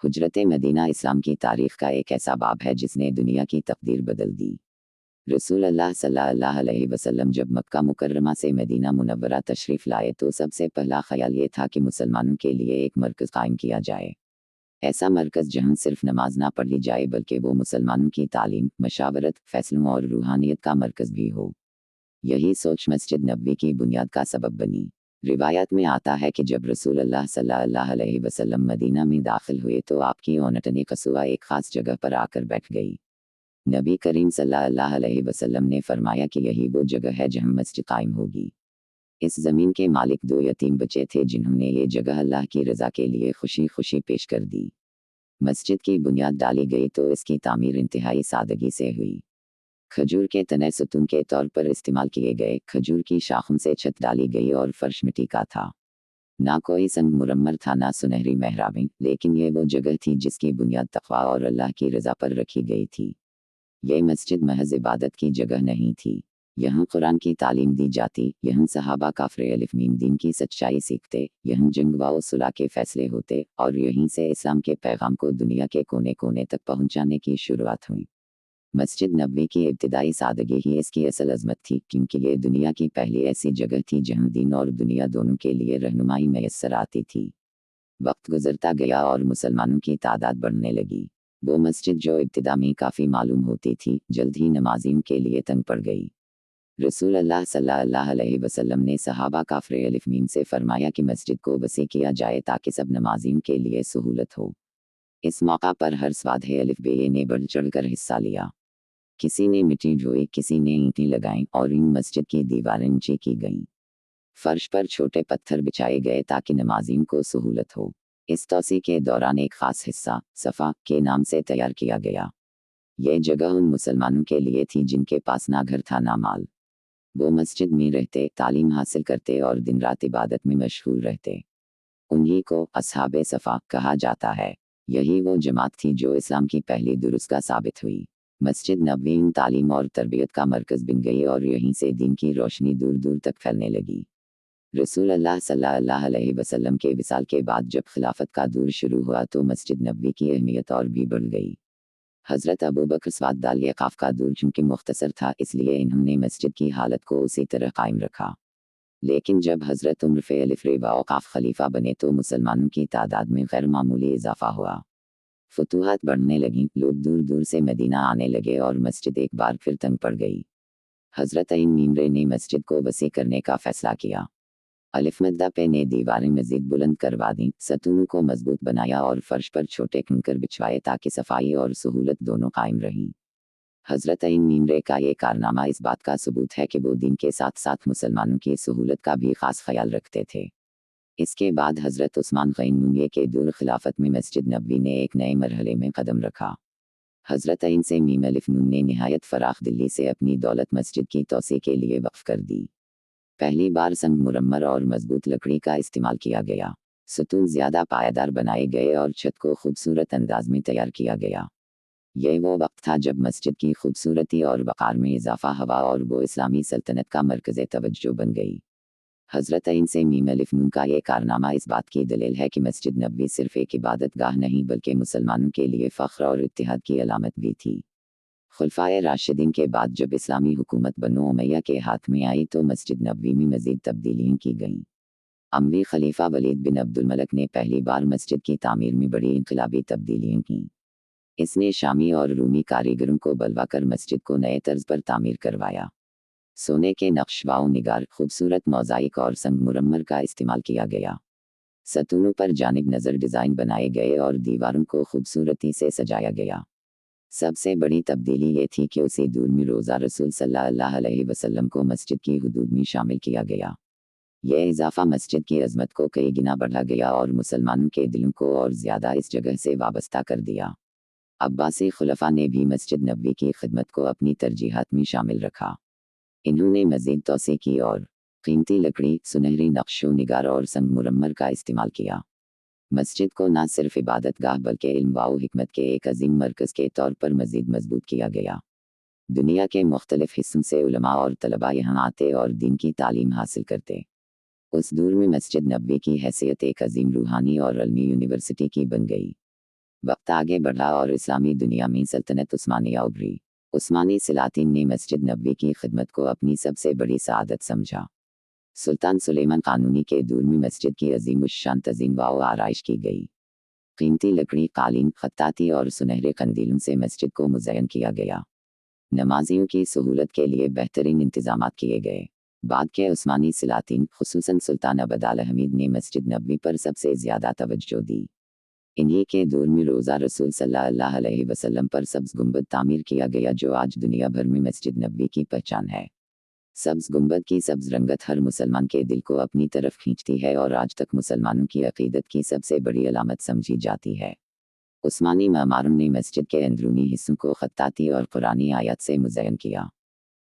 हुजरत Medina इस्लाम की तारीख़ का एक ऐसा बाब है जिसने दुनिया की तकदीर बदल दी। रसूल अल्लाह सल्लल्लाहु अलैहि वसल्लम जब मक्का मुकर्रमा से मदीना मुनव्वरा तशरीफ़ लाए तो सबसे पहला ख्याल ये था कि मुसलमानों के लिए एक मरकज़ कायम किया जाए। ऐसा मरकज़ जहाँ सिर्फ नमाज ना पढ़ी जाए बल्कि वो मुसलमानों की तालीम, मशावरत, फ़ैसलों और रूहानियत का मरकज़ भी हो। यही सोच मस्जिद नबवी की बुनियाद का सबब बनी। रिवायत में आता है कि जब रसूल अल्लाह सल्लल्लाहु अलैहि वसल्लम मदीना में दाखिल हुए तो आपकी औनटनी कसूआ एक ख़ास जगह पर आकर बैठ गई। नबी करीम सल्लल्लाहु अलैहि वसल्लम ने फरमाया कि यही वो जगह है जहाँ मस्जिद कायम होगी। इस ज़मीन के मालिक दो यतीम बच्चे थे जिन्होंने ये जगह अल्लाह की रज़ा के लिए खुशी खुशी पेश कर दी। मस्जिद की बुनियाद डाली गई तो इसकी तामीर इंतहाई सादगी से हुई। खजूर के तने सतून के तौर पर इस्तेमाल किए गए, खजूर की शाखों से छत डाली गई और फर्श मिट्टी का था। ना कोई संग मुरम्मर था ना सुनहरी मेहराबें, लेकिन ये वो जगह थी जिसकी बुनियाद तक़वा और अल्लाह की रज़ा पर रखी गई थी। ये मस्जिद महज इबादत की जगह नहीं थी। यहाँ कुरान की तालीम दी जाती, यहाँ सहाबा काफ़िर अलिफ मीम दीन की सच्चाई सीखते, यहाँ जंग व सुलह के फैसले होते और यहीं से इस्लाम के पैगाम को दुनिया के कोने कोने तक पहुँचाने की शुरुआत हुई। मस्जिद नबवी की इब्तिदाई सादगी ही इसकी असल अज़मत थी, क्योंकि ये दुनिया की पहली ऐसी जगह थी जहाँ दीन और दुनिया दोनों के लिए रहनुमाई मैसर आती थी। वक्त गुजरता गया और मुसलमानों की तादाद बढ़ने लगी। वो मस्जिद जो इब्तिदा में काफ़ी मालूम होती थी, जल्द ही नमाजियों के लिए तंग पड़ गई। रसूल अल्लाह सल्लल्लाहु अलैहि वसल्लम ने सहाबा काफ़िर अलिफ मीम से फरमाया कि मस्जिद को वसी किया जाए ताकि सब नमाजियों के लिए सहूलत हो। इस मौका पर हर स्वादे अलिफ बे ने बढ़ चढ़कर हिस्सा लिया। किसी ने मिट्टी ढोई, किसी ने ईंटें लगाईं और इन मस्जिद की दीवारें ऊंची की गईं। फर्श पर छोटे पत्थर बिछाए गए ताकि नमाजियों को सहूलत हो। इस तौसी के दौरान एक ख़ास हिस्सा सफ़ा के नाम से तैयार किया गया। यह जगह उन मुसलमानों के लिए थी जिनके पास ना घर था ना माल। वो मस्जिद में रहते, तालीम हासिल करते और दिन रात इबादत में मशगूल रहते। उन्हीं को अस्हाबे सफ़ा कहा जाता है। यही वो जमात थी जो इस्लाम की पहली दुरुस्तगाह साबित हुई। मस्जिद नबवी तालीम और तरबियत का मरकज़ बन गई और यहीं से दीन की रोशनी दूर दूर तक फैलने लगी। रसूल अल्लाह सल्लल्लाहु अलैहि वसल्लम के विसाल के बाद जब खिलाफत का दौर शुरू हुआ तो मस्जिद नबवी की अहमियत और भी बढ़ गई। हज़रत अबू बकर सवाद यक़ाफ़ का दौर चूँकि मुख्तसर था, इसलिए इन्होंने मस्जिद की हालत को उसी तरह कायम रखा। लेकिन जब हज़रत उमर फ़ खलीफा बने तो मुसलमानों की तादाद में गैर मामूली इजाफा हुआ। फतूहात बढ़ने लगीं, लोग दूर दूर से मदीना आने लगे और मस्जिद एक बार फिर तंग पड़ गई। हज़रत मीमरे ने मस्जिद को वसी करने का फ़ैसला किया। अलिफ मद्दा पे ने दीवारें मज़ीद बुलंद करवा दीं, सतूनों को मजबूत बनाया और फर्श पर छोटे कंकर बिछवाए ताकि सफाई और सहूलत दोनों कायम रहीं। हज़रत मीमरे का ये कारनामा इस बात का सबूत है कि वो दीन के साथ साथ मुसलमानों की सहूलत का भी ख़ास ख्याल रखते थे। इसके बाद हज़रत उस्मान गनी नूनिये के दौर खिलाफत में मस्जिद नबवी ने एक नए मरहले में कदम रखा। हज़रत से मीम अलिफ नून ने नहायत फ़राख दिल्ली से अपनी दौलत मस्जिद की तोसी के लिए वक्फ कर दी। पहली बार संग मुरम्मर और मजबूत लकड़ी का इस्तेमाल किया गया। सतून ज़्यादा पायदार बनाए गए और छत को खूबसूरत अंदाज में तैयार किया गया। यह वो वक्त था जब मस्जिद की खूबसूरती और वक़ार में इजाफा हुआ और वो इस्लामी सल्तनत का मरकज़ तवज्जो बन गई। हज़रत से मीम अलिफ नून का ये कारनामा इस बात की दलील है कि मस्जिद नबवी सिर्फ एक इबादत गाह नहीं बल्कि मुसलमानों के लिए फ़ख्र और इत्तिहाद की अलामत भी थी। खुलफाए राशिदीन के बाद जब इस्लामी हुकूमत बनो उमैया के हाथ में आई तो मस्जिद नबवी में मज़ीद तब्दीलियाँ की गईं। अमवी खलीफा वलीद बिन अब्दुल मलक ने पहली बार मस्जिद की तामीर में बड़ी इनकलाबी तब्दीलियाँ कीं। इसने शामी और रूमी कारीगरों को बलवा कर मस्जिद को नए तर्ज पर तामीर करवाया। सोने के नक्श व निगार, खूबसूरत मोज़ाइक और संग मुरम्मर का इस्तेमाल किया गया। सतूनों पर जानिब नज़र डिज़ाइन बनाए गए और दीवारों को खूबसूरती से सजाया गया। सबसे बड़ी तब्दीली ये थी कि उसी दौर में रोज़ा रसूल सल्लल्लाहु अलैहि वसल्लम को मस्जिद की हुदूद में शामिल किया गया। यह इजाफा मस्जिद की अज़मत को कई गुना बढ़ा गया और मुसलमानों के दिलों को और ज़्यादा इस जगह से वाबस्ता कर दिया। अब्बासी खुलफा ने भी मस्जिद नबवी की खिदमत को अपनी तरजीहात में शामिल रखा। इन्होंने मज़ीद तोसी की और कीमती लकड़ी, सुनहरी नक्शो निगार और संग मुरम्मर का इस्तेमाल किया। मस्जिद को न सिर्फ इबादत गाह बल्कि इल्म व हिकमत के एक अजीम मरकज़ के तौर पर मज़ीद मजबूत किया गया। दुनिया के मुख्तलिफ हिस्सों से उलमा और तलबा यहाँ आते और दीन की तालीम हासिल करते। उस दौर में मस्जिद नबवी की हैसियत एक अजीम रूहानी और इल्मी यूनिवर्सिटी की बन गई। वक्त आगे बढ़ा और इस्लामी दुनिया में सल्तनत उस्मानिया उभरी। उस्मानी सलातीन ने मस्जिद नबवी की खिदमत को अपनी सबसे बड़ी सआदत समझा। सुल्तान सुलेमान कानूनी के दौर में मस्जिद की अजीमुश्शान तज़ीन व आराइश की गई। कीमती लकड़ी, कालीन, खत्ताती और सुनहरे कंदीलों से मस्जिद को मुज़य्यन किया गया। नमाजियों की सहूलत के लिए बेहतरीन इंतजामात किए गए। बाद के उस्मानी सलातीन खुसूसन सुल्तान अबद अल हमीद ने मस्जिद नबवी पर सबसे ज़्यादा तवज्जो दी। इन्हीं के दौर में रोज़ा रसूल सल्लल्लाहु अलैहि वसल्लम पर सब्ज़ गुंबद तामीर किया गया, जो आज दुनिया भर में मस्जिद नबवी की पहचान है। सब्ज़ गुंबद की सब्ज़ रंगत हर मुसलमान के दिल को अपनी तरफ खींचती है और आज तक मुसलमानों की अक़ीदत की सबसे बड़ी अलामत समझी जाती है। उस्मानी मामारों ने मस्जिद के अंदरूनी हिस्सों को खत्ताती और कुरानी आयत से मुज़य्यन किया।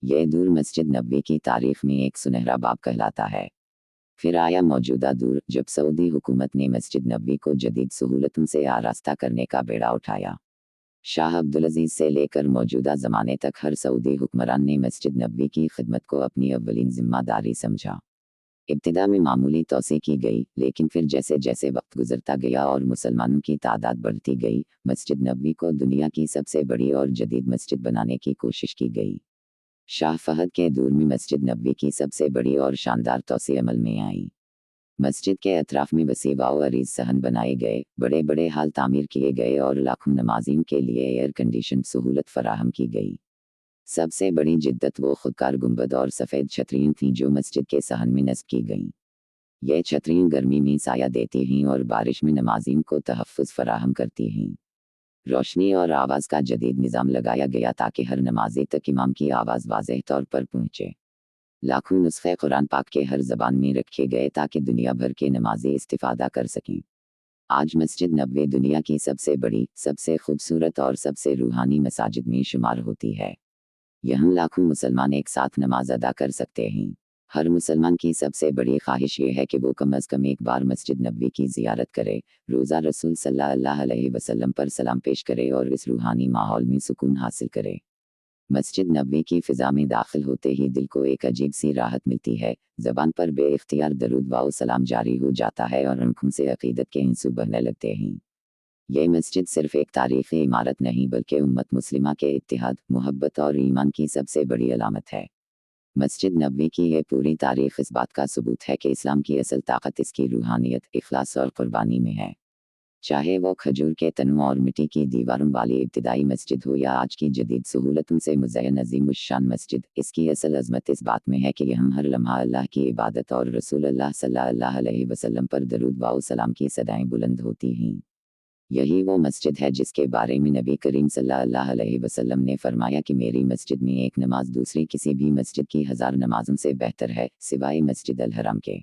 यह दौर मस्जिद नबवी की तारीख़ में एक सुनहरा बाब कहलाता है। फिर आया मौजूदा दौर, जब सऊदी हुकूमत ने मस्जिद नबवी को जदीद सहूलतों से आरास्ता करने का बेड़ा उठाया। शाह अब्दुल अज़ीज़ से लेकर मौजूदा ज़माने तक हर सऊदी हुक्मरान ने मस्जिद नबवी की खिदमत को अपनी अव्वलीन ज़िम्मेदारी समझा। इब्तिदा में मामूली तोसी की गई, लेकिन फिर जैसे जैसे वक्त गुजरता गया और मुसलमानों की तादाद बढ़ती गई, मस्जिद नबवी को दुनिया की सबसे बड़ी और जदीद मस्जिद बनाने की कोशिश की गई। शाह फहद के दौर में मस्जिद नबवी की सबसे बड़ी और शानदार तोसी अमल में आई। मस्जिद के अतराफ में वसी व अरीज़ सहन बनाए गए, बड़े बड़े हाल तामीर किए गए और लाखों नमाजियों के लिए एयर कंडीशन सहूलत फराहम की गई। सबसे बड़ी जिद्दत वो खुदकार गुंबद और सफ़ेद छतरियाँ थीं जो मस्जिद के सहन में नस्ब की गईं। ये छतरियाँ गर्मी में साया देती हैं और बारिश में नमाजियों को तहफ़्फ़ुज़ फराहम करती हैं। रोशनी और आवाज़ का जदीद निज़ाम लगाया गया ताकि हर नमाजी तक इमाम की आवाज़ वाज़ेह तौर पर पहुँचे। लाखों नुस्खे कुरान पाक के हर ज़बान में रखे गए ताकि दुनिया भर के नमाजी इस्तिफ़ादा कर सकें। आज मस्जिद नबवी दुनिया की सबसे बड़ी, सबसे खूबसूरत और सबसे रूहानी मसाजिद में शुमार होती है। यहाँ लाखों मुसलमान एक साथ नमाज अदा कर सकते हैं। हर मुसलमान की सबसे बड़ी ख्वाहिश ये है कि वो कम अज़ कम एक बार मस्जिद नबवी की ज़ियारत करे, रोज़ा रसूल सल्लल्लाहु अलैहि वसल्लम पर सलाम पेश करे और इस रूहानी माहौल में सुकून हासिल करे। मस्जिद नबवी की फ़िज़ा में दाखिल होते ही दिल को एक अजीब सी राहत मिलती है, ज़बान पर बेइख्तियार दरूद व सलाम जारी हो जाता है और आँखों से अक़ीदत के आंसू बहने लगते हैं। ये मस्जिद सिर्फ़ एक तारीख़ी इमारत नहीं बल्कि उम्मत मुस्लिमा के इत्तिहाद, मोहब्बत और ईमान की सबसे बड़ी अलामत है। मस्जिद नबवी की ये पूरी तारीख़ इस बात का सबूत है कि इस्लाम की असल ताकत इसकी रूहानियत, इख़लास और क़ुरबानी में है। चाहे वो खजूर के तनों और मिट्टी की दीवारों वाली इब्तिदाई मस्जिद हो या आज की जदीद सहूलतों से मुज़य्यन अज़ीमुश्शान मस्जिद, इसकी असल अज़मत इस बात में है कि यहाँ हर लम्हा अल्लाह की इबादत और रसूलुल्लाह सल्लल्लाहु अलैहि वसल्लम पर दरूद व सलाम की सदाएं बुलंद होती हैं। यही वो मस्जिद है जिसके बारे में नबी करीम सल्लल्लाहु अलैहि वसल्लम ने फरमाया कि मेरी मस्जिद में एक नमाज दूसरी किसी भी मस्जिद की 1000 नमाज़ों से बेहतर है, सिवाय मस्जिद अल हराम के।